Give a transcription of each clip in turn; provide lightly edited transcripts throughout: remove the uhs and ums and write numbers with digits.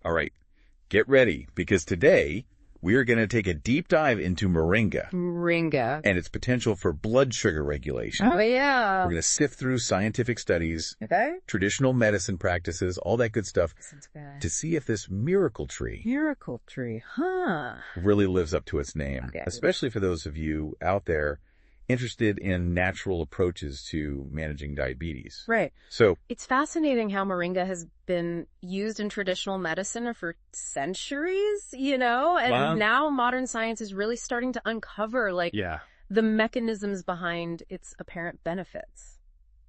All right, get ready, because today we are going to take a deep dive into Moringa. Moringa. And its potential for blood sugar regulation. Oh, yeah. We're going to sift through scientific studies, Okay. traditional medicine practices, all that good stuff, Sounds good. to see if this miracle tree Miracle tree, huh? really lives up to its name, Okay. especially for those of you out there interested in natural approaches to managing diabetes. Right. So, It's fascinating how moringa has been used in traditional medicine for centuries, and Wow. now modern science is really starting to uncover, the mechanisms behind its apparent benefits.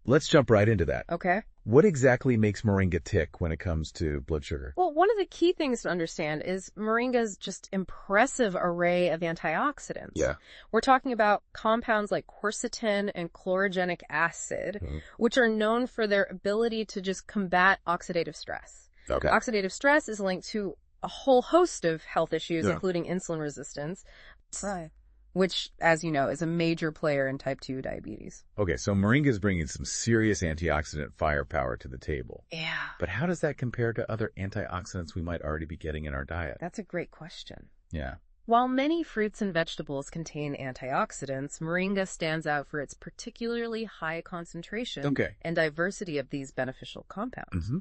let's jump right into that. Okay. What exactly makes Moringa tick when it comes to blood sugar? Well, one of the key things to understand is moringa's just impressive array of antioxidants. Yeah. We're talking about compounds like quercetin and chlorogenic acid, which are known for their ability to just combat oxidative stress. Okay. Oxidative stress is linked to a whole host of health issues, Yeah. including insulin resistance, which, as you know, is a major player in type 2 diabetes. Okay, so Moringa is bringing some serious antioxidant firepower to the table. Yeah. But how does that compare to other antioxidants we might already be getting in our diet? That's a great question. Yeah. While many fruits and vegetables contain antioxidants, moringa stands out for its particularly high concentration and diversity of these beneficial compounds. Mm-hmm.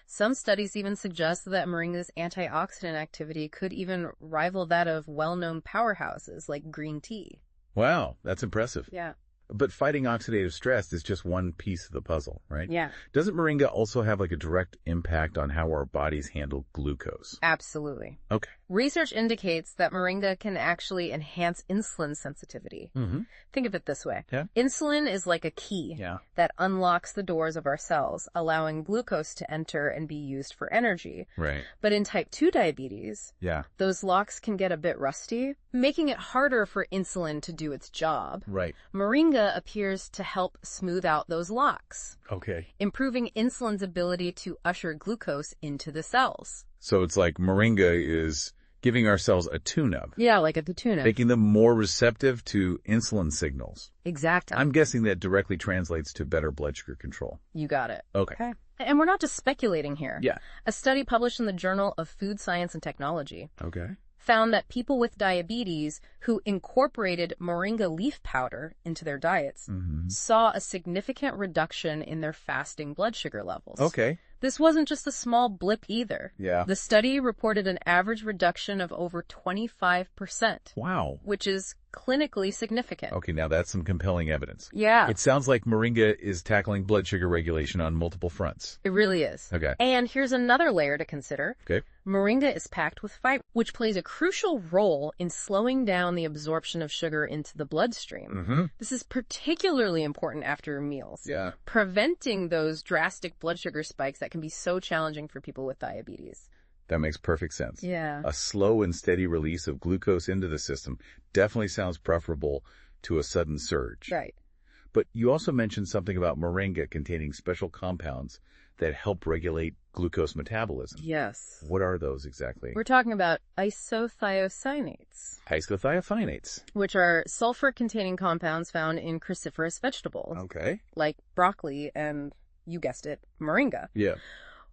Some studies even suggest that moringa's antioxidant activity could even rival that of well-known powerhouses like green tea. Wow, that's impressive. Yeah. But fighting oxidative stress is just one piece of the puzzle, right? Yeah. Doesn't Moringa also have a direct impact on how our bodies handle glucose? Absolutely. Okay. Research indicates that moringa can actually enhance insulin sensitivity. Mm-hmm. Think of it this way. Yeah. Insulin is like a key that unlocks the doors of our cells, allowing glucose to enter and be used for energy. Right. But in type 2 diabetes, those locks can get a bit rusty, making it harder for insulin to do its job. Right. Moringa appears to help smooth out those locks, improving insulin's ability to usher glucose into the cells. So it's like Moringa is giving our cells a tune-up. Yeah, like a tune-up. Making them more receptive to insulin signals. Exactly. I'm guessing that directly translates to better blood sugar control. You got it. Okay. And we're not just speculating here. Yeah. A study published in the Journal of Food Science and Technology found that people with diabetes who incorporated moringa leaf powder into their diets saw a significant reduction in their fasting blood sugar levels. Okay. This wasn't just a small blip either. Yeah. The study reported an average reduction of over 25%. Wow. Which is clinically significant. Okay, now that's some compelling evidence. Yeah. It sounds like Moringa is tackling blood sugar regulation on multiple fronts. It really is. Okay. And here's another layer to consider. Okay. Moringa is packed with fiber, which plays a crucial role in slowing down the absorption of sugar into the bloodstream. Mm-hmm. This is particularly important after meals. Yeah. Preventing those drastic blood sugar spikes that can be so challenging for people with diabetes. That makes perfect sense. Yeah. A slow and steady release of glucose into the system definitely sounds preferable to a sudden surge. Right. But you also mentioned something about Moringa containing special compounds that help regulate glucose metabolism. Yes. What are those exactly? We're talking about isothiocyanates. Isothiophanates. Which are sulfur-containing compounds found in cruciferous vegetables. Okay. Like broccoli and, you guessed it, moringa. Yeah.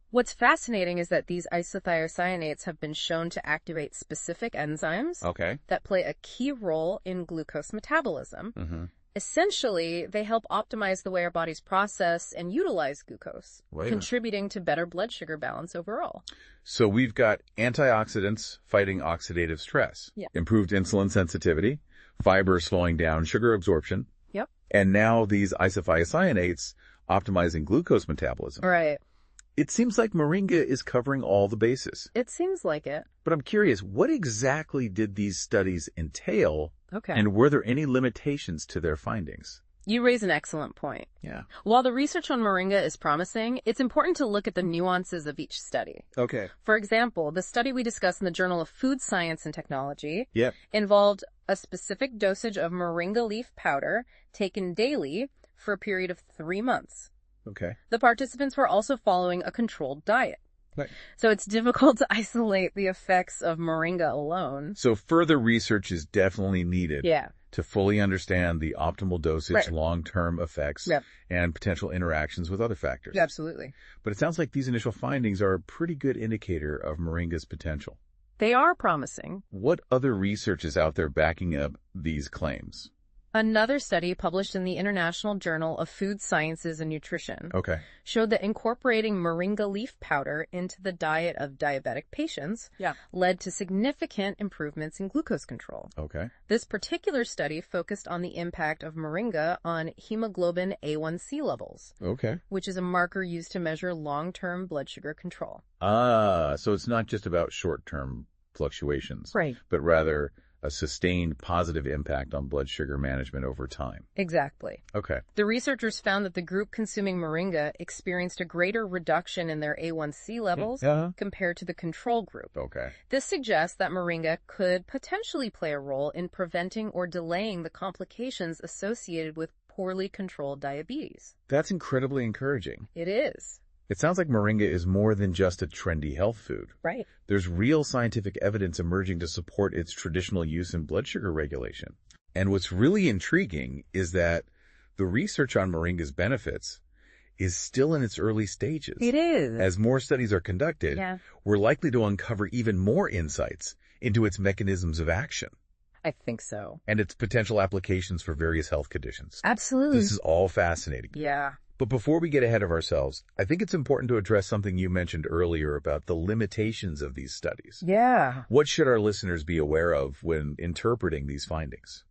What's fascinating is that these isothiocyanates have been shown to activate specific enzymes that play a key role in glucose metabolism. Mm-hmm. Essentially, they help optimize the way our bodies process and utilize glucose, contributing to better blood sugar balance overall. So we've got antioxidants fighting oxidative stress, improved insulin sensitivity, fiber slowing down sugar absorption, and now these isothiocyanates optimizing glucose metabolism. Right. It seems like Moringa is covering all the bases. It seems like it. But I'm curious, what exactly did these studies entail? Okay. And were there any limitations to their findings? You raise an excellent point. Yeah. While the research on moringa is promising, it's important to look at the nuances of each study. Okay. For example, the study we discussed in the Journal of Food Science and Technology involved a specific dosage of moringa leaf powder taken daily for a period of 3 months. Okay. The participants were also following a controlled diet. Right. So it's difficult to isolate the effects of moringa alone. So further research is definitely needed. Yeah. to fully understand the optimal dosage, long-term effects, and potential interactions with other factors. Absolutely. But it sounds like these initial findings are a pretty good indicator of Moringa's potential. They are promising. What other research is out there backing up these claims? Another study published in the International Journal of Food Sciences and Nutrition showed that incorporating moringa leaf powder into the diet of diabetic patients led to significant improvements in glucose control. This particular study focused on the impact of moringa on hemoglobin A1C levels, which is a marker used to measure long-term blood sugar control. So it's not just about short-term fluctuations, but rather a sustained positive impact on blood sugar management over time. Exactly. Okay. The researchers found that the group consuming moringa experienced a greater reduction in their A1C levels compared to the control group. This suggests that moringa could potentially play a role in preventing or delaying the complications associated with poorly controlled diabetes. That's incredibly encouraging. It is. It sounds like moringa is more than just a trendy health food. There's real scientific evidence emerging to support its traditional use in blood sugar regulation. And what's really intriguing is that the research on moringa's benefits is still in its early stages. It is. As more studies are conducted, we're likely to uncover even more insights into its mechanisms of action. I think so. And its potential applications for various health conditions. Absolutely. This is all fascinating. But before we get ahead of ourselves, I think it's important to address something you mentioned earlier about the limitations of these studies. What should our listeners be aware of when interpreting these findings?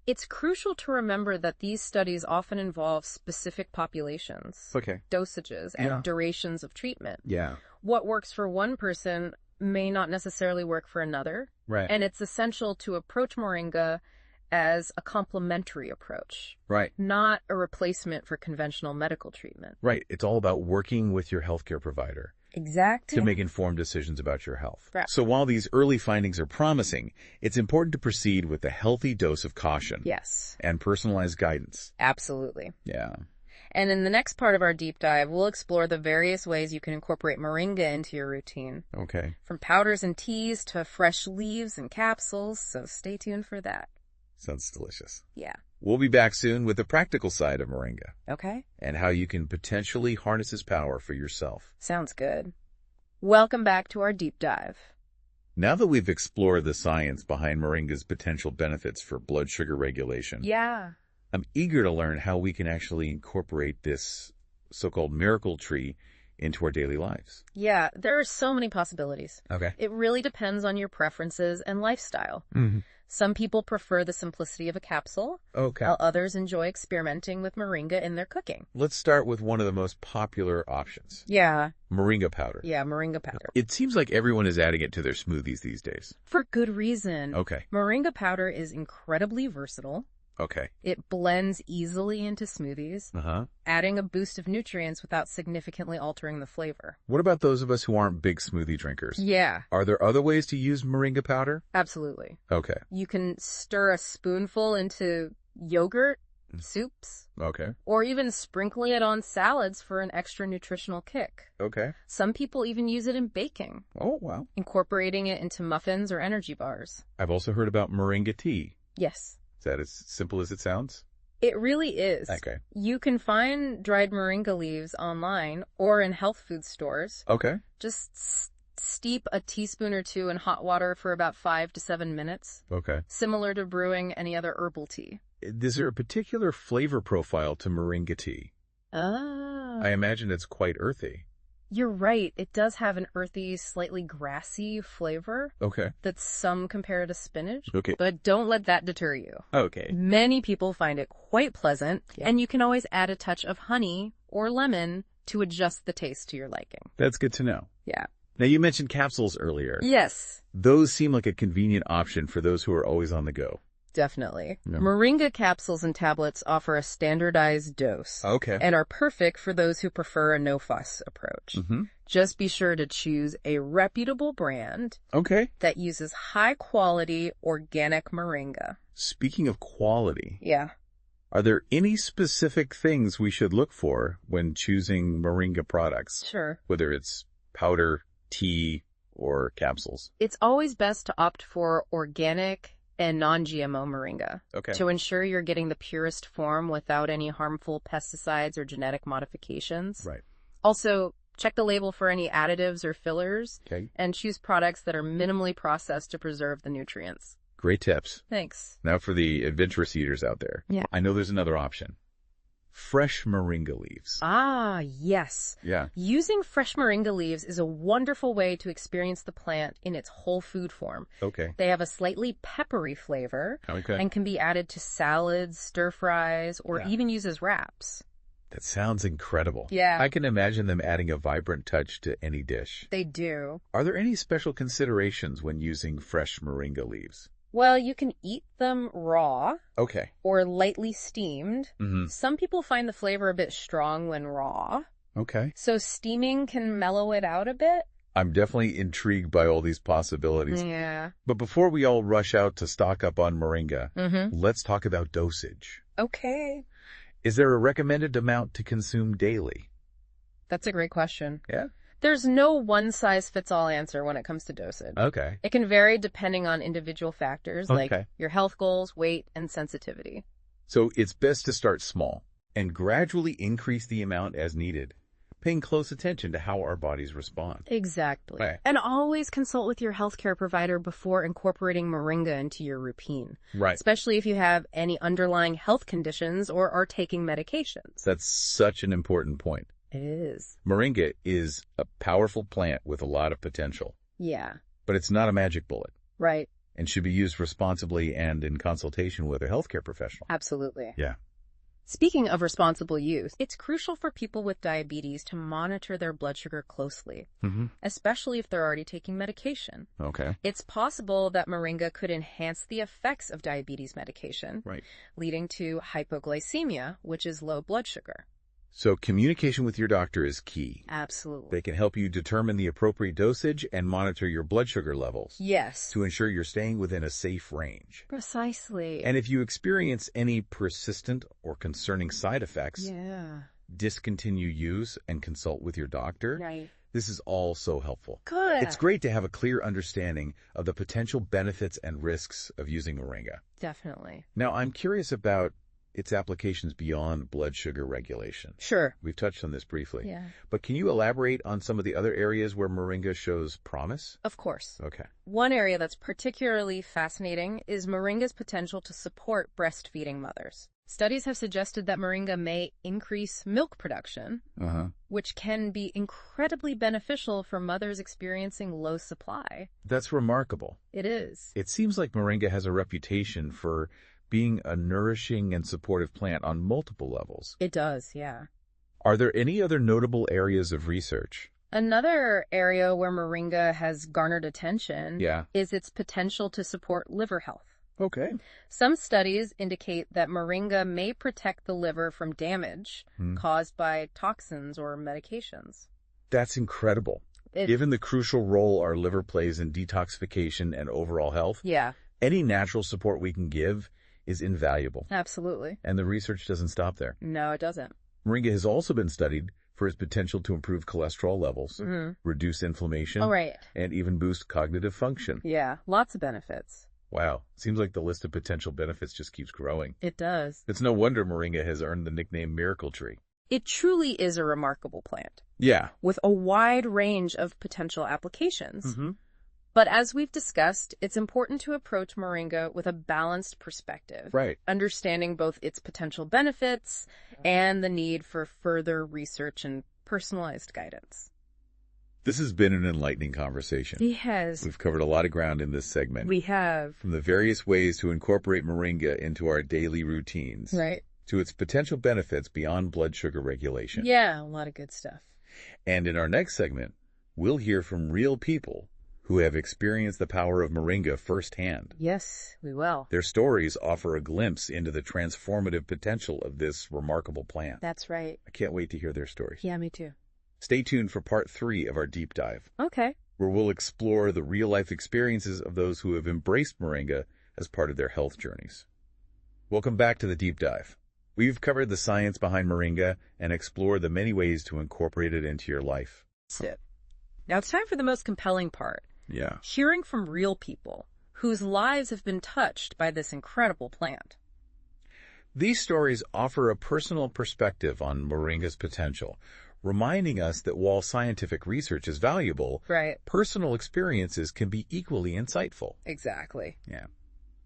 It's crucial to remember that these studies often involve specific populations, dosages, and durations of treatment. What works for one person may not necessarily work for another. And it's essential to approach moringa as a complementary approach. Not a replacement for conventional medical treatment. It's all about working with your healthcare provider. To make informed decisions about your health. So while these early findings are promising, it's important to proceed with a healthy dose of caution. And personalized guidance. Absolutely. And in the next part of our deep dive, we'll explore the various ways you can incorporate moringa into your routine. From powders and teas to fresh leaves and capsules, so stay tuned for that. Sounds delicious. We'll be back soon with the practical side of moringa. And how you can potentially harness its power for yourself. Sounds good. Welcome back to our deep dive. Now that we've explored the science behind moringa's potential benefits for blood sugar regulation, I'm eager to learn how we can actually incorporate this so-called miracle tree into our daily lives. There are so many possibilities. It really depends on your preferences and lifestyle. Some people prefer the simplicity of a capsule, while others enjoy experimenting with moringa in their cooking. Let's start with one of the most popular options. Moringa powder. Moringa powder. It seems like everyone is adding it to their smoothies these days. For good reason. Moringa powder is incredibly versatile. It blends easily into smoothies, adding a boost of nutrients without significantly altering the flavor. What about those of us who aren't big smoothie drinkers? Are there other ways to use moringa powder? Absolutely. You can stir a spoonful into yogurt, soups, or even sprinkling it on salads for an extra nutritional kick. Some people even use it in baking. Incorporating it into muffins or energy bars. I've also heard about moringa tea. Yes. Is that as simple as it sounds? It really is. You can find dried moringa leaves online or in health food stores. Just steep a teaspoon or two in hot water for about 5 to 7 minutes. Similar to brewing any other herbal tea. Is there a particular flavor profile to moringa tea? I imagine it's quite earthy. You're right. It does have an earthy, slightly grassy flavor. That some compare to spinach. But don't let that deter you. Many people find it quite pleasant, and you can always add a touch of honey or lemon to adjust the taste to your liking. That's good to know. Now, you mentioned capsules earlier. Yes. Those seem like a convenient option for those who are always on the go. Definitely. Moringa capsules and tablets offer a standardized dose. And are perfect for those who prefer a no-fuss approach. Just be sure to choose a reputable brand that uses high-quality organic moringa. Speaking of quality. Are there any specific things we should look for when choosing moringa products? Whether it's powder, tea, or capsules. It's always best to opt for organic and non-GMO moringa to ensure you're getting the purest form without any harmful pesticides or genetic modifications. Right. Also, check the label for any additives or fillers and choose products that are minimally processed to preserve the nutrients. Great tips. Thanks. Now for the adventurous eaters out there. Yeah. I know there's another option. Fresh moringa leaves. Ah, yes. Yeah. Using fresh moringa leaves is a wonderful way to experience the plant in its whole food form. Okay. They have a slightly peppery flavor and can be added to salads, stir fries, or even used as wraps. That sounds incredible. Yeah. I can imagine them adding a vibrant touch to any dish. They do. Are there any special considerations when using fresh moringa leaves? Well, you can eat them raw. Okay. Or lightly steamed. Some people find the flavor a bit strong when raw. Okay. So steaming can mellow it out a bit. I'm definitely intrigued by all these possibilities. Yeah. But before we all rush out to stock up on moringa, let's talk about dosage. Okay. Is there a recommended amount to consume daily? That's a great question. Yeah. There's no one-size-fits-all answer when it comes to dosage. Okay. It can vary depending on individual factors like your health goals, weight, and sensitivity. So it's best to start small and gradually increase the amount as needed, paying close attention to how our bodies respond. Exactly. Right. And always consult with your healthcare provider before incorporating moringa into your routine. Right. Especially if you have any underlying health conditions or are taking medications. That's such an important point. It is. Moringa is a powerful plant with a lot of potential. Yeah. But it's not a magic bullet. Right. And should be used responsibly and in consultation with a healthcare professional. Absolutely. Yeah. Speaking of responsible use, it's crucial for people with diabetes to monitor their blood sugar closely, especially if they're already taking medication. Okay. It's possible that moringa could enhance the effects of diabetes medication, leading to hypoglycemia, which is low blood sugar. So communication with your doctor is key. Absolutely. They can help you determine the appropriate dosage and monitor your blood sugar levels. Yes. To ensure you're staying within a safe range. Precisely. And if you experience any persistent or concerning side effects, discontinue use and consult with your doctor. Right. This is all so helpful. Good. It's great to have a clear understanding of the potential benefits and risks of using moringa. Definitely. Now, I'm curious about its applications beyond blood sugar regulation. Sure. We've touched on this briefly. Yeah. But can you elaborate on some of the other areas where moringa shows promise? Of course. Okay. One area that's particularly fascinating is moringa's potential to support breastfeeding mothers. Studies have suggested that moringa may increase milk production, which can be incredibly beneficial for mothers experiencing low supply. That's remarkable. It is. It seems like moringa has a reputation for being a nourishing and supportive plant on multiple levels. It does, yeah. Are there any other notable areas of research? Another area where moringa has garnered attention is its potential to support liver health. Okay. Some studies indicate that moringa may protect the liver from damage caused by toxins or medications. That's incredible. Given the crucial role our liver plays in detoxification and overall health, any natural support we can give is invaluable. Absolutely. And the research doesn't stop there. No, it doesn't. Moringa has also been studied for its potential to improve cholesterol levels, reduce inflammation, and even boost cognitive function. Yeah, lots of benefits. Wow. Seems like the list of potential benefits just keeps growing. It does. It's no wonder moringa has earned the nickname Miracle Tree. It truly is a remarkable plant. Yeah. With a wide range of potential applications. But as we've discussed, it's important to approach moringa with a balanced perspective. Right. Understanding both its potential benefits and the need for further research and personalized guidance. This has been an enlightening conversation. It has. We've covered a lot of ground in this segment. We have. From the various ways to incorporate moringa into our daily routines. Right. To its potential benefits beyond blood sugar regulation. Yeah, a lot of good stuff. And in our next segment, we'll hear from real people who have experienced the power of moringa firsthand. Yes, we will. Their stories offer a glimpse into the transformative potential of this remarkable plant. That's right. I can't wait to hear their stories. Yeah, me too. Stay tuned for part 3 of our deep dive. Okay. Where we'll explore the real-life experiences of those who have embraced moringa as part of their health journeys. Welcome back to the deep dive. We've covered the science behind moringa and explored the many ways to incorporate it into your life. That's it. Now it's time for the most compelling part. Yeah. Hearing from real people whose lives have been touched by this incredible plant. These stories offer a personal perspective on moringa's potential, reminding us that while scientific research is valuable, personal experiences can be equally insightful. Exactly. Yeah.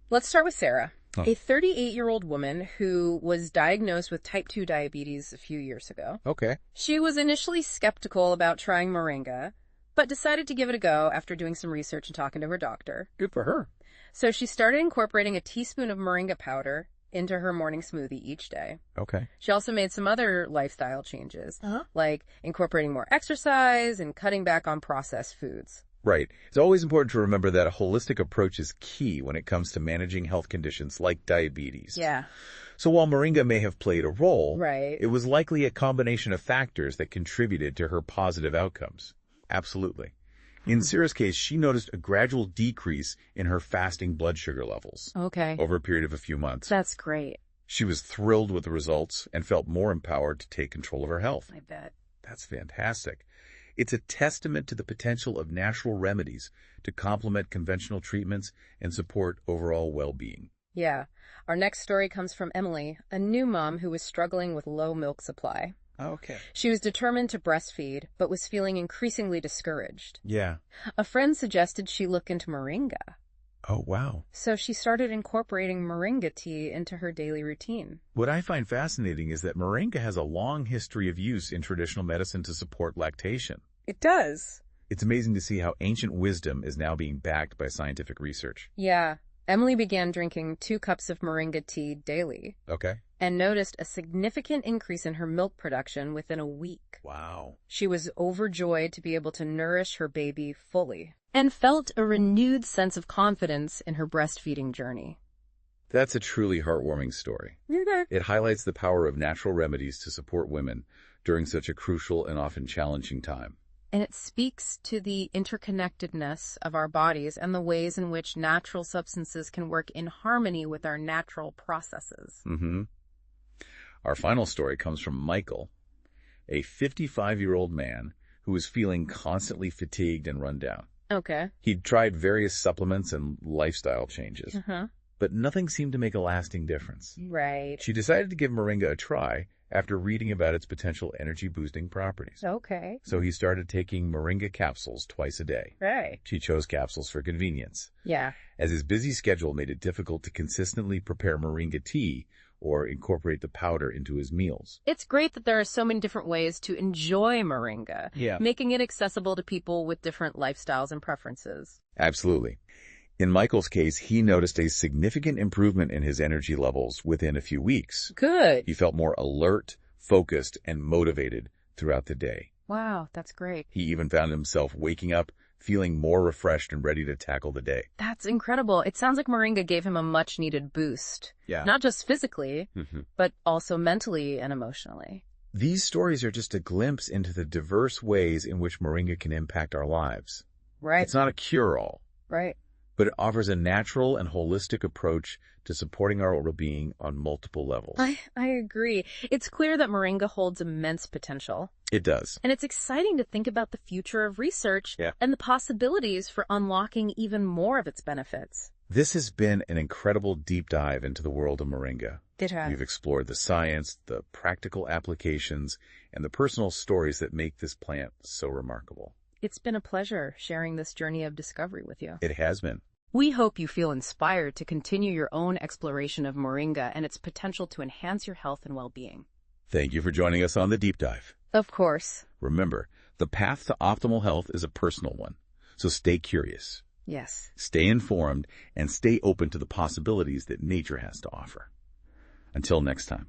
Let's start with Sarah, a 38-year-old woman who was diagnosed with type 2 diabetes a few years ago. Okay. She was initially skeptical about trying moringa, but decided to give it a go after doing some research and talking to her doctor. Good for her. So she started incorporating a teaspoon of moringa powder into her morning smoothie each day. Okay. She also made some other lifestyle changes, like incorporating more exercise and cutting back on processed foods. Right. It's always important to remember that a holistic approach is key when it comes to managing health conditions like diabetes. Yeah. So while moringa may have played a role, Right. it was likely a combination of factors that contributed to her positive outcomes. Absolutely. In Sarah's case, she noticed a gradual decrease in her fasting blood sugar levels. Okay. Over a period of a few months. That's great. She was thrilled with the results and felt more empowered to take control of her health. I bet. That's fantastic. It's a testament to the potential of natural remedies to complement conventional treatments and support overall well-being. Yeah. Our next story comes from Emily, a new mom who was struggling with low milk supply. Okay. She was determined to breastfeed, but was feeling increasingly discouraged. Yeah. A friend suggested she look into moringa. Oh, wow. So she started incorporating moringa tea into her daily routine. What I find fascinating is that moringa has a long history of use in traditional medicine to support lactation. It does. It's amazing to see how ancient wisdom is now being backed by scientific research. Yeah. Emily began drinking 2 cups of moringa tea daily. Okay. And noticed a significant increase in her milk production within a week. Wow. She was overjoyed to be able to nourish her baby fully and felt a renewed sense of confidence in her breastfeeding journey. That's a truly heartwarming story. It highlights the power of natural remedies to support women during such a crucial and often challenging time. And it speaks to the interconnectedness of our bodies and the ways in which natural substances can work in harmony with our natural processes. Our final story comes from Michael, a 55-year-old man who was feeling constantly fatigued and run down. Okay. He'd tried various supplements and lifestyle changes, but nothing seemed to make a lasting difference. Right. She decided to give moringa a try after reading about its potential energy-boosting properties. Okay. So he started taking moringa capsules twice a day. Right. She chose capsules for convenience. Yeah. As his busy schedule made it difficult to consistently prepare moringa tea or incorporate the powder into his meals. It's great that there are so many different ways to enjoy moringa, making it accessible to people with different lifestyles and preferences. Absolutely. In Michael's case, he noticed a significant improvement in his energy levels within a few weeks. Good. He felt more alert, focused, and motivated throughout the day. Wow, that's great. He even found himself waking up feeling more refreshed and ready to tackle the day. That's incredible. It sounds like moringa gave him a much-needed boost. Yeah. Not just physically, but also mentally and emotionally. These stories are just a glimpse into the diverse ways in which moringa can impact our lives. Right. It's not a cure-all. Right. But it offers a natural and holistic approach to supporting our well-being on multiple levels. I agree. It's clear that moringa holds immense potential. It does. And it's exciting to think about the future of research and the possibilities for unlocking even more of its benefits. This has been an incredible deep dive into the world of moringa. It has. We've explored the science, the practical applications, and the personal stories that make this plant so remarkable. It's been a pleasure sharing this journey of discovery with you. It has been. We hope you feel inspired to continue your own exploration of moringa and its potential to enhance your health and well-being. Thank you for joining us on the deep dive. Of course. Remember, the path to optimal health is a personal one, so stay curious. Yes. Stay informed and stay open to the possibilities that nature has to offer. Until next time.